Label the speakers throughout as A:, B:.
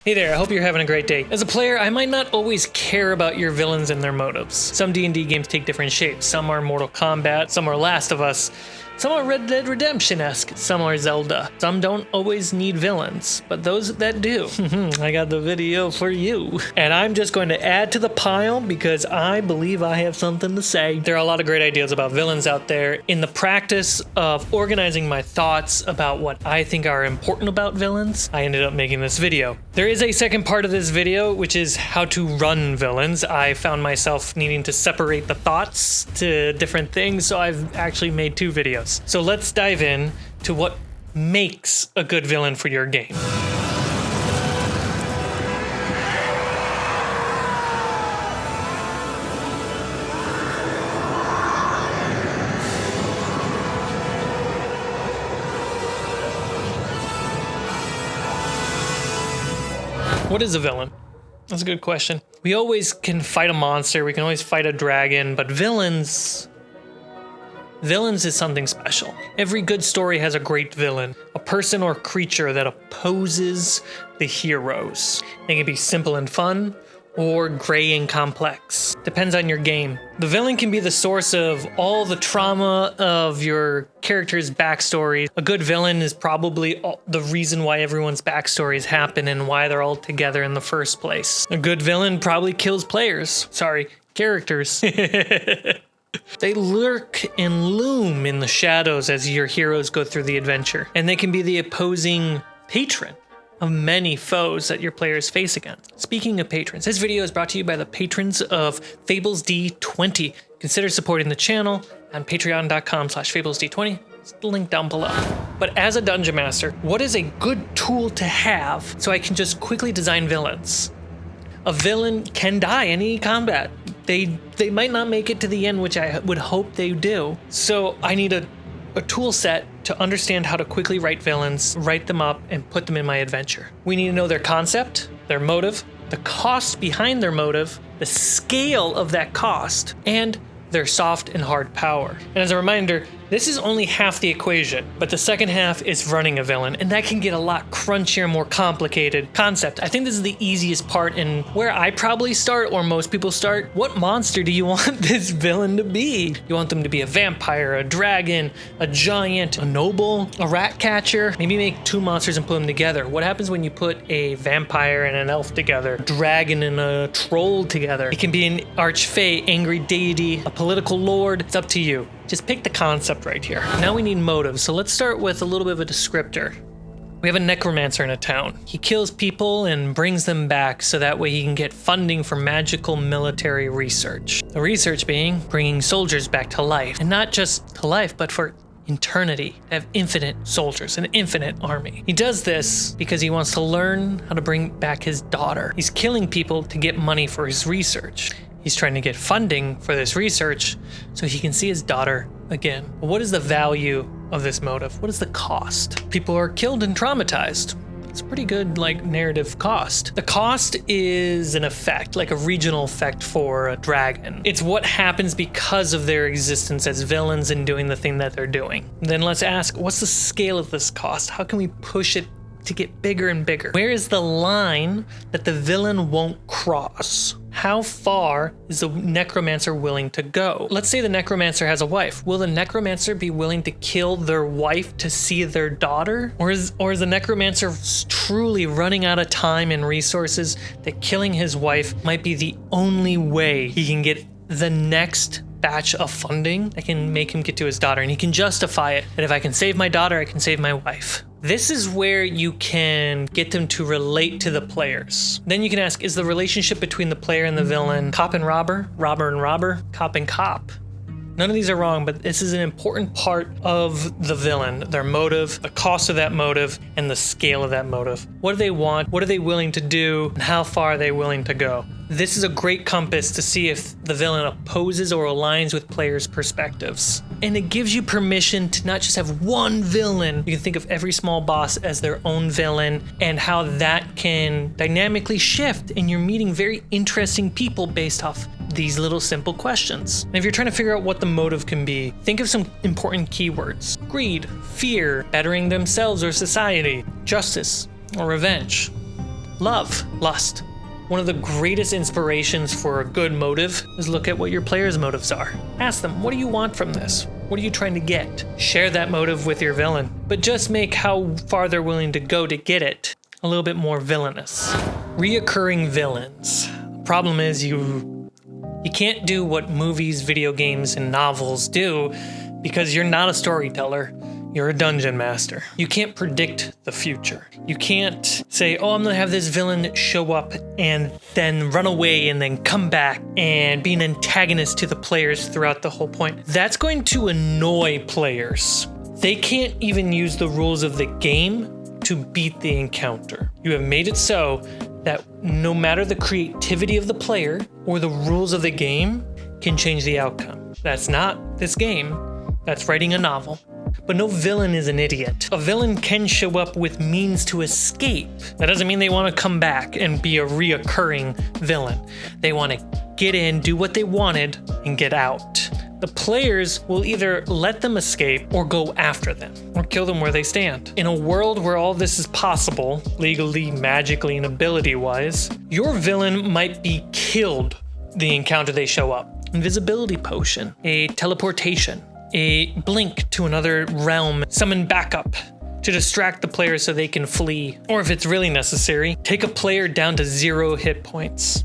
A: Hey there, I hope you're having a great day. As a player, I might not always care about your villains and their motives. Some D&D games take different shapes. Some are Mortal Kombat, some are Last of Us, some are Red Dead Redemption-esque, some are Zelda. Some don't always need villains, but those that do, I got the video for you. And I'm just going to add to the pile because I believe I have something to say. There are a lot of great ideas about villains out there. In the practice of organizing my thoughts about what I think are important about villains, I ended up making this video. There is a second part of this video, which is how to run villains. I found myself needing to separate the thoughts to different things, so I've actually made two videos. So let's dive in to what makes a good villain for your game. What is a villain? That's a good question. We always can fight a monster, we can always fight a dragon, but villains is something special. Every good story has a great villain, a person or creature that opposes the heroes. They can be simple and fun, or gray and complex. Depends on your game. The villain can be the source of all the trauma of your character's backstory. A good villain is probably the reason why everyone's backstories happen and why they're all together in the first place. A good villain probably kills characters. They lurk and loom in the shadows as your heroes go through the adventure, and they can be the opposing patron of many foes that your players face against. Speaking of patrons, this video is brought to you by the patrons of Fables D20. Consider supporting the channel on patreon.com/fablesd20. It's the link down below. But as a dungeon master, what is a good tool to have so I can just quickly design villains? A villain can die in any combat. They might not make it to the end, which I would hope they do. So I need a tool set to understand how to quickly write villains, write them up, and put them in my adventure. We need to know their concept, their motive, the cost behind their motive, the scale of that cost, and their soft and hard power. And as a reminder, this is only half the equation, but the second half is running a villain, and that can get a lot crunchier, more complicated concept. I think this is the easiest part and where I probably start, or most people start. What monster do you want this villain to be? You want them to be a vampire, a dragon, a giant, a noble, a rat catcher? Maybe make two monsters and put them together. What happens when you put a vampire and an elf together, a dragon and a troll together? It can be an archfey, angry deity, a political lord. It's up to you. Just pick the concept right here. Now we need motive, so let's start with a little bit of a descriptor. We have a necromancer in a town. He kills people and brings them back so that way he can get funding for magical military research. The research being bringing soldiers back to life, and not just to life, but for eternity. They have infinite soldiers, an infinite army. He does this because he wants to learn how to bring back his daughter. He's killing people to get money for his research. He's trying to get funding for this research so he can see his daughter again. What is the value of this motive? What is the cost? People are killed and traumatized. It's a pretty good narrative cost. The cost is an effect, like a regional effect for a dragon. It's what happens because of their existence as villains and doing the thing that they're doing. Then let's ask, what's the scale of this cost? How can we push it to get bigger and bigger? Where is the line that the villain won't cross? How far is the necromancer willing to go? Let's say the necromancer has a wife. Will the necromancer be willing to kill their wife to see their daughter? Or is the necromancer truly running out of time and resources that killing his wife might be the only way he can get the next batch of funding that can make him get to his daughter? And he can justify it that if I can save my daughter, I can save my wife. This is where you can get them to relate to the players. Then you can ask, is the relationship between the player and the villain cop and robber, robber and robber, cop and cop? None of these are wrong, but this is an important part of the villain, their motive, the cost of that motive, and the scale of that motive. What do they want? What are they willing to do? And how far are they willing to go? This is a great compass to see if the villain opposes or aligns with players' perspectives. And it gives you permission to not just have one villain. You can think of every small boss as their own villain and how that can dynamically shift, and you're meeting very interesting people based off these little simple questions. And if you're trying to figure out what the motive can be, think of some important keywords: greed, fear, bettering themselves or society, justice, or revenge. love, lust. One of the greatest inspirations for a good motive is look at what your players' motives are. Ask them, what do you want from this? What are you trying to get? Share that motive with your villain, but just make how far they're willing to go to get it a little bit more villainous. Reoccurring villains. Problem is you can't do what movies, video games, and novels do because you're not a storyteller. You're a dungeon master. You can't predict the future. You can't say, oh, I'm gonna have this villain show up and then run away and then come back and be an antagonist to the players throughout the whole point. That's going to annoy players. They can't even use the rules of the game to beat the encounter. You have made it so that no matter the creativity of the player or the rules of the game can change the outcome. That's not this game. That's writing a novel. But no villain is an idiot. A villain can show up with means to escape. That doesn't mean they want to come back and be a reoccurring villain. They want to get in, do what they wanted, and get out. The players will either let them escape or go after them, or kill them where they stand. In a world where all this is possible, legally, magically, and ability-wise, your villain might be killed the encounter they show up. Invisibility potion, a teleportation, a blink to another realm, summon backup to distract the player so they can flee. Or if it's really necessary, take a player down to 0 hit points.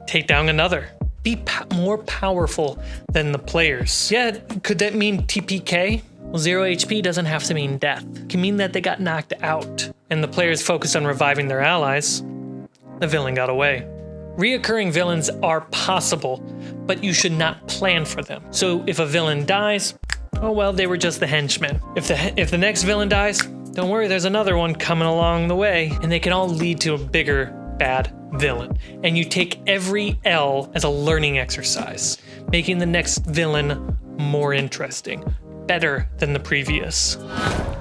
A: Take down another. Be more powerful than the players. Yeah, could that mean TPK? Well, 0 HP doesn't have to mean death. It can mean that they got knocked out and the players focused on reviving their allies. The villain got away. Reoccurring villains are possible, but you should not plan for them. So if a villain dies, oh well, they were just the henchmen. If the next villain dies, don't worry, there's another one coming along the way, and they can all lead to a bigger bad villain. And you take every L as a learning exercise, making the next villain more interesting, better than the previous.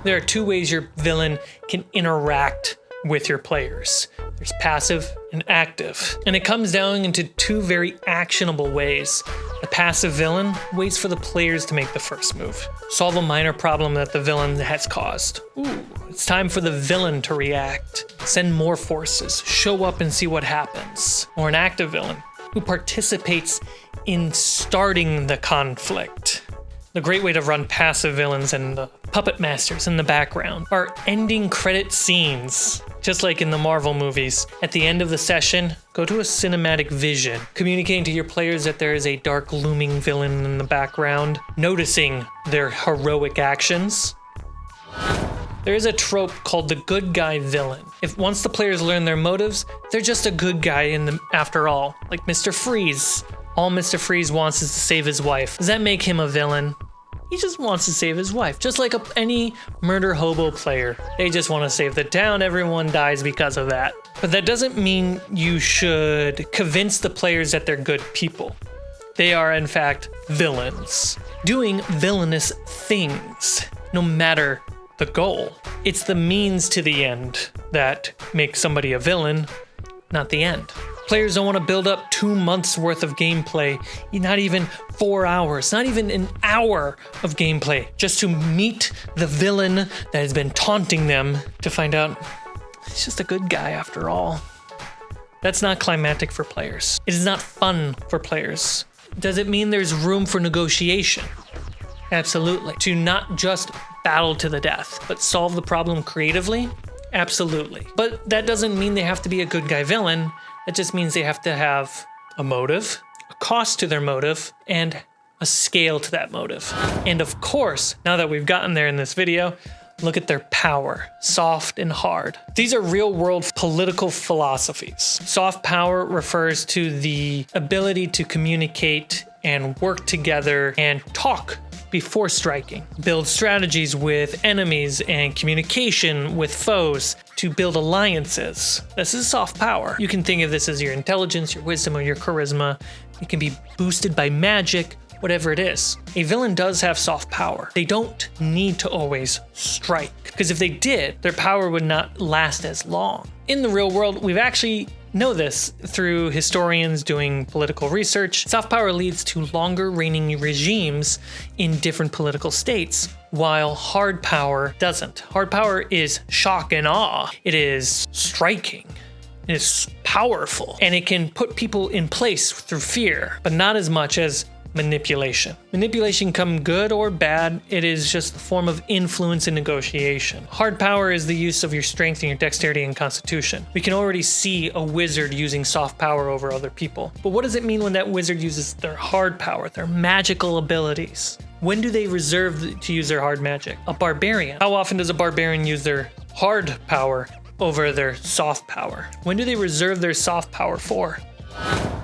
A: There are 2 ways your villain can interact with your players. There's passive and active. And it comes down into 2 very actionable ways. The passive villain waits for the players to make the first move. Solve a minor problem that the villain has caused. Ooh, it's time for the villain to react. Send more forces. Show up and see what happens. Or an active villain who participates in starting the conflict. The great way to run passive villains and the puppet masters in the background are ending credit scenes. Just like in the Marvel movies, at the end of the session, go to a cinematic vision, communicating to your players that there is a dark looming villain in the background, noticing their heroic actions. There is a trope called the good guy villain. If once the players learn their motives, they're just a good guy after all, like Mr. Freeze. All Mr. Freeze wants is to save his wife. Does that make him a villain? He just wants to save his wife, just like any murder hobo player. They just want to save the town, everyone dies because of that. But that doesn't mean you should convince the players that they're good people. They are, in fact, villains, doing villainous things, no matter the goal. It's the means to the end that makes somebody a villain, not the end. Players don't want to build up 2 months worth of gameplay, not even 4 hours, not even an hour of gameplay, just to meet the villain that has been taunting them to find out he's just a good guy after all. That's not climactic for players. It is not fun for players. Does it mean there's room for negotiation? Absolutely. To not just battle to the death, but solve the problem creatively? Absolutely. But that doesn't mean they have to be a good guy villain. That just means they have to have a motive, a cost to their motive, and a scale to that motive. And of course, now that we've gotten there in this video, look at their power, soft and hard. These are real-world political philosophies. Soft power refers to the ability to communicate and work together and talk before striking. Build strategies with enemies and communication with foes to build alliances. This is soft power. You can think of this as your intelligence, your wisdom, or your charisma. It can be boosted by magic whatever it is. A villain does have soft power. They don't need to always strike, because if they did, their power would not last as long. In the real world, we've actually know this through historians doing political research. Soft power leads to longer reigning regimes in different political states, while hard power doesn't. Hard power is shock and awe. It is striking. It is powerful, and it can put people in place through fear, but not as much as manipulation. Manipulation can come good or bad. It is just a form of influence and negotiation. Hard power is the use of your strength and your dexterity and constitution. We can already see a wizard using soft power over other people. But what does it mean when that wizard uses their hard power, their magical abilities? When do they reserve to use their hard magic? A barbarian. How often does a barbarian use their hard power over their soft power? When do they reserve their soft power for?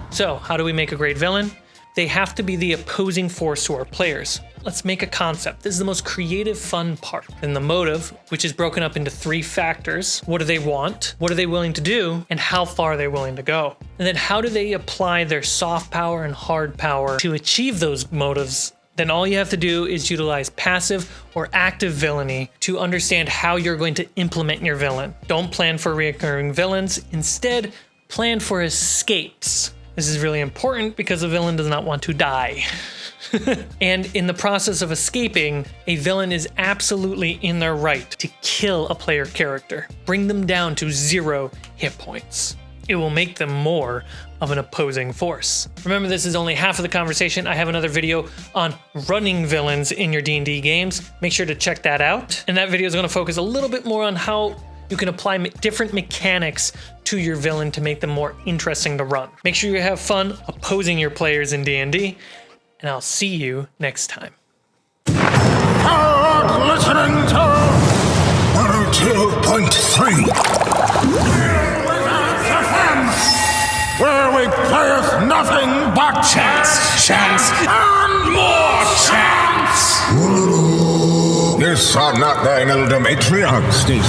A: So, how do we make a great villain? They have to be the opposing force to our players. Let's make a concept. This is the most creative, fun part. Then the motive, which is broken up into 3 factors. What do they want? What are they willing to do? And how far are they willing to go? And then how do they apply their soft power and hard power to achieve those motives? Then all you have to do is utilize passive or active villainy to understand how you're going to implement your villain. Don't plan for recurring villains. Instead, plan for escapes. This is really important because a villain does not want to die. And in the process of escaping, a villain is absolutely in their right to kill a player character. Bring them down to 0 hit points. It will make them more of an opposing force. Remember, this is only half of the conversation. I have another video on running villains in your D&D games. Make sure to check that out. And that video is going to focus a little bit more on how you can apply different mechanics to your villain to make them more interesting to run. Make sure you have fun opposing your players in D&D, and I'll see you next time.
B: Listening to 102.3, where we playeth nothing but chance, and more chance. This are not thine elder matriarch, Steve.